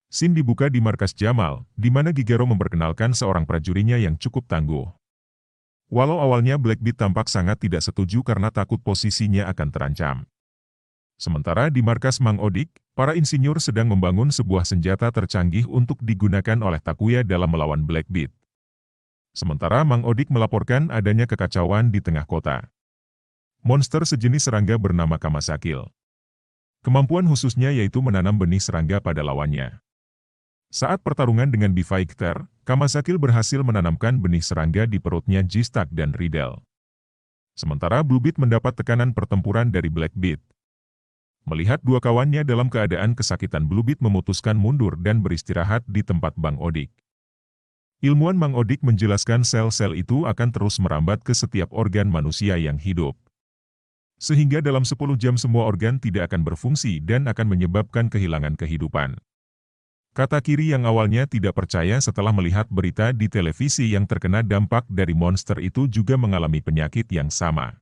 Scene dibuka di markas Jamal, di mana Gigaro memperkenalkan seorang prajurinya yang cukup tangguh. Walau awalnya Blackbeard tampak sangat tidak setuju karena takut posisinya akan terancam. Sementara di markas Mang Odik, para insinyur sedang membangun sebuah senjata tercanggih untuk digunakan oleh Takuya dalam melawan Blackbeard. Sementara Mang Odik melaporkan adanya kekacauan di tengah kota. Monster sejenis serangga bernama Kamasakil. Kemampuan khususnya yaitu menanam benih serangga pada lawannya. Saat pertarungan dengan Bifigter, Kamasakil berhasil menanamkan benih serangga di perutnya Jistak dan Riddle. Sementara Bluebeard mendapat tekanan pertempuran dari Blackbeard. Melihat dua kawannya dalam keadaan kesakitan, Bluebeard memutuskan mundur dan beristirahat di tempat Mang Odik. Ilmuwan Mang Odik menjelaskan sel-sel itu akan terus merambat ke setiap organ manusia yang hidup. Sehingga dalam 10 jam semua organ tidak akan berfungsi dan akan menyebabkan kehilangan kehidupan. Kata kiri yang awalnya tidak percaya setelah melihat berita di televisi yang terkena dampak dari monster itu juga mengalami penyakit yang sama.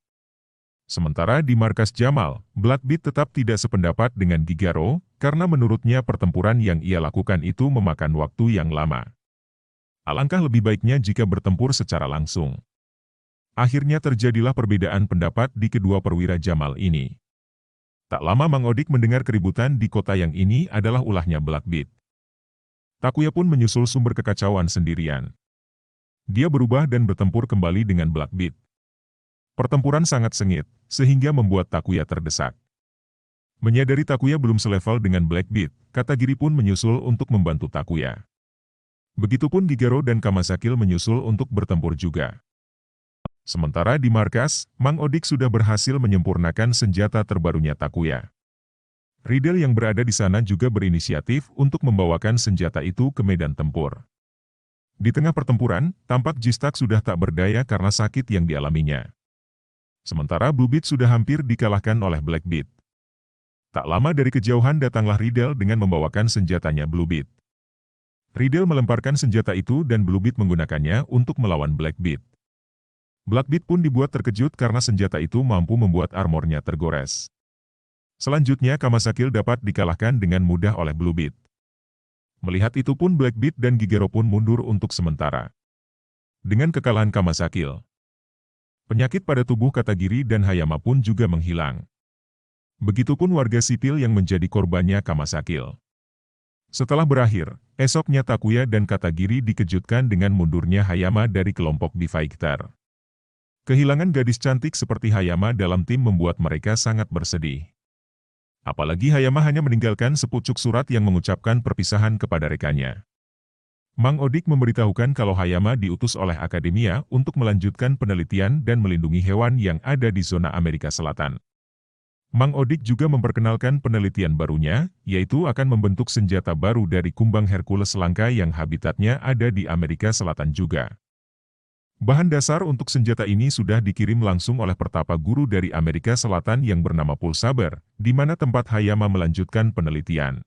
Sementara di markas Jamal, Blackbeard tetap tidak sependapat dengan Gigaro, karena menurutnya pertempuran yang ia lakukan itu memakan waktu yang lama. Alangkah lebih baiknya jika bertempur secara langsung. Akhirnya terjadilah perbedaan pendapat di kedua perwira Jamal ini. Tak lama Mang Odik mendengar keributan di kota yang ini adalah ulahnya Blackbeard. Takuya pun menyusul sumber kekacauan sendirian. Dia berubah dan bertempur kembali dengan Blackbeard. Pertempuran sangat sengit, sehingga membuat Takuya terdesak. Menyadari Takuya belum selevel dengan Blackbeard, Katagiri pun menyusul untuk membantu Takuya. Begitupun Gigaro dan Kamasakil menyusul untuk bertempur juga. Sementara di markas, Mang Odik sudah berhasil menyempurnakan senjata terbarunya Takuya. Riddle yang berada di sana juga berinisiatif untuk membawakan senjata itu ke medan tempur. Di tengah pertempuran, tampak Jistak sudah tak berdaya karena sakit yang dialaminya. Sementara Bluebeard sudah hampir dikalahkan oleh Blackbeard. Tak lama dari kejauhan datanglah Riddle dengan membawakan senjatanya Bluebeard. Riddle melemparkan senjata itu dan Bluebeard menggunakannya untuk melawan Blackbeard. Blackbeard pun dibuat terkejut karena senjata itu mampu membuat armornya tergores. Selanjutnya Kamasakil dapat dikalahkan dengan mudah oleh Bluebeard. Melihat itu pun Blackbeard dan Gigaro pun mundur untuk sementara. Dengan kekalahan Kamasakil, penyakit pada tubuh Katagiri dan Hayama pun juga menghilang. Begitupun warga sipil yang menjadi korbannya Kamasakil. Setelah berakhir, esoknya Takuya dan Katagiri dikejutkan dengan mundurnya Hayama dari kelompok Bifigter. Kehilangan gadis cantik seperti Hayama dalam tim membuat mereka sangat bersedih. Apalagi Hayama hanya meninggalkan sepucuk surat yang mengucapkan perpisahan kepada rekannya. Mang Odik memberitahukan kalau Hayama diutus oleh Akademia untuk melanjutkan penelitian dan melindungi hewan yang ada di zona Amerika Selatan. Mang Odik juga memperkenalkan penelitian barunya, yaitu akan membentuk senjata baru dari kumbang Hercules langka yang habitatnya ada di Amerika Selatan juga. Bahan dasar untuk senjata ini sudah dikirim langsung oleh pertapa guru dari Amerika Selatan yang bernama Pulsaber, di mana tempat Hayama melanjutkan penelitian.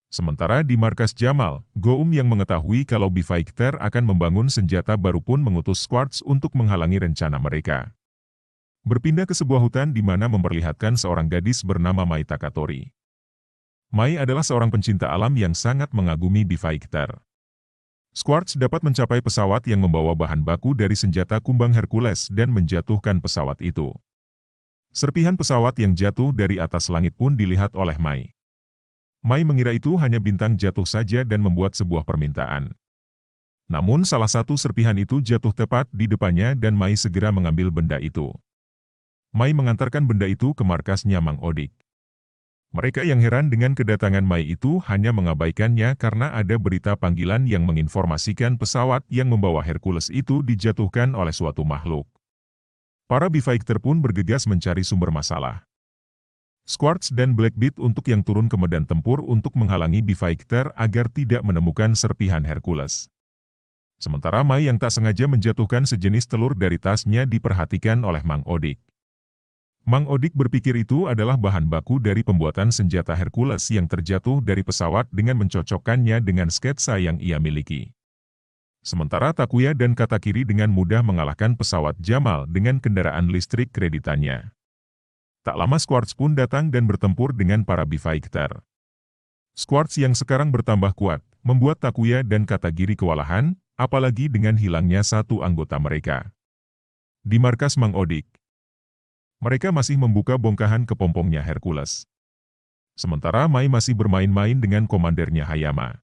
Sementara di markas Jamal, Goum yang mengetahui kalau Bifigter akan membangun senjata baru pun mengutus Squartz untuk menghalangi rencana mereka. Berpindah ke sebuah hutan di mana memperlihatkan seorang gadis bernama Mai Takatori. Mai adalah seorang pencinta alam yang sangat mengagumi Bifigter. Squartz dapat mencapai pesawat yang membawa bahan baku dari senjata kumbang Hercules dan menjatuhkan pesawat itu. Serpihan pesawat yang jatuh dari atas langit pun dilihat oleh Mai. Mai mengira itu hanya bintang jatuh saja dan membuat sebuah permintaan. Namun salah satu serpihan itu jatuh tepat di depannya dan Mai segera mengambil benda itu. Mai mengantarkan benda itu ke markasnya Mang Odik. Mereka yang heran dengan kedatangan Mai itu hanya mengabaikannya karena ada berita panggilan yang menginformasikan pesawat yang membawa Hercules itu dijatuhkan oleh suatu makhluk. Para Bifigter pun bergegas mencari sumber masalah. Squartz dan Blackbeard untuk yang turun ke medan tempur untuk menghalangi Bifigter agar tidak menemukan serpihan Hercules. Sementara Mai yang tak sengaja menjatuhkan sejenis telur dari tasnya diperhatikan oleh Mang Odik. Mang Odik berpikir itu adalah bahan baku dari pembuatan senjata Hercules yang terjatuh dari pesawat dengan mencocokkannya dengan sketsa yang ia miliki. Sementara Takuya dan Katakiri dengan mudah mengalahkan pesawat Jamal dengan kendaraan listrik kreditannya. Tak lama Squartz pun datang dan bertempur dengan para Bifigter. Squarts yang sekarang bertambah kuat, membuat Takuya dan Katagiri kewalahan, apalagi dengan hilangnya satu anggota mereka. Di markas Mang Odik, mereka masih membuka bongkahan kepompongnya Hercules. Sementara Mai masih bermain-main dengan komandernya Hayama.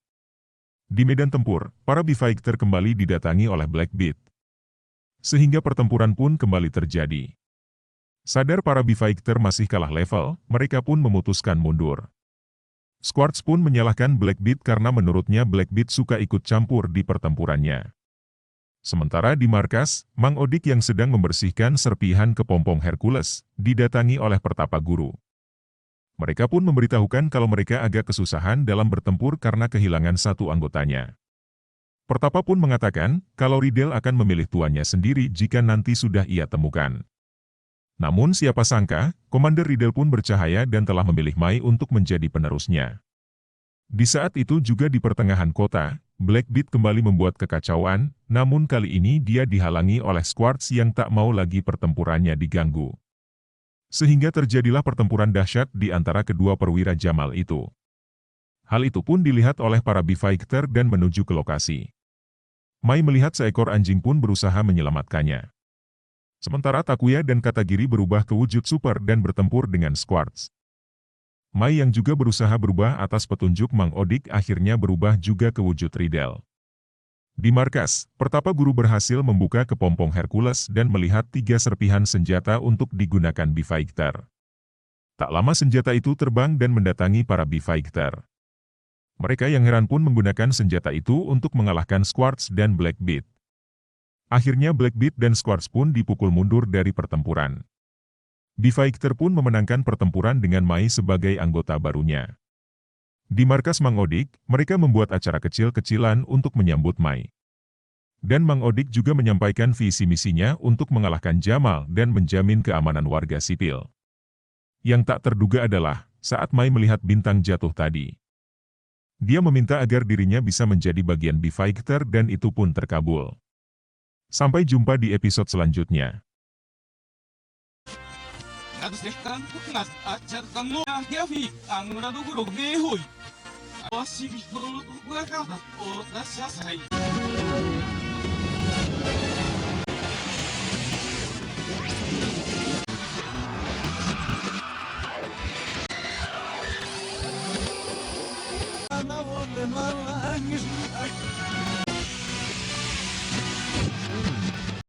Di medan tempur, para B-Fighter kembali didatangi oleh Blackbeard. Sehingga pertempuran pun kembali terjadi. Sadar para B-Fighter masih kalah level, mereka pun memutuskan mundur. Squarts pun menyalahkan Blackbeard karena menurutnya Blackbeard suka ikut campur di pertempurannya. Sementara di markas, Mang Odik yang sedang membersihkan serpihan kepompong Hercules, didatangi oleh Pertapa Guru. Mereka pun memberitahukan kalau mereka agak kesusahan dalam bertempur karena kehilangan satu anggotanya. Pertapa pun mengatakan kalau Riddle akan memilih tuannya sendiri jika nanti sudah ia temukan. Namun siapa sangka, Komander Riddle pun bercahaya dan telah memilih Mai untuk menjadi penerusnya. Di saat itu juga di pertengahan kota, Blackbeard kembali membuat kekacauan, namun kali ini dia dihalangi oleh Squarts yang tak mau lagi pertempurannya diganggu. Sehingga terjadilah pertempuran dahsyat di antara kedua perwira Jamal itu. Hal itu pun dilihat oleh para B-Fighter dan menuju ke lokasi. Mai melihat seekor anjing pun berusaha menyelamatkannya. Sementara Takuya dan Katagiri berubah ke wujud super dan bertempur dengan Squarts. Mai yang juga berusaha berubah atas petunjuk Mang Odik akhirnya berubah juga ke wujud Riddle. Di markas, Pertapa Guru berhasil membuka kepompong Hercules dan melihat 3 serpihan senjata untuk digunakan B-Fighter. Tak lama senjata itu terbang dan mendatangi para B-Fighter. Mereka yang heran pun menggunakan senjata itu untuk mengalahkan Squarts dan Blackbeard. Akhirnya Blackbeard dan Squarts pun dipukul mundur dari pertempuran. B-Fighter pun memenangkan pertempuran dengan Mai sebagai anggota barunya. Di markas Mang Odik, mereka membuat acara kecil-kecilan untuk menyambut Mai. Dan Mang Odik juga menyampaikan visi misinya untuk mengalahkan Jamal dan menjamin keamanan warga sipil. Yang tak terduga adalah, saat Mai melihat bintang jatuh tadi, dia meminta agar dirinya bisa menjadi bagian B-Fighter dan itu pun terkabul. Sampai jumpa di episode selanjutnya.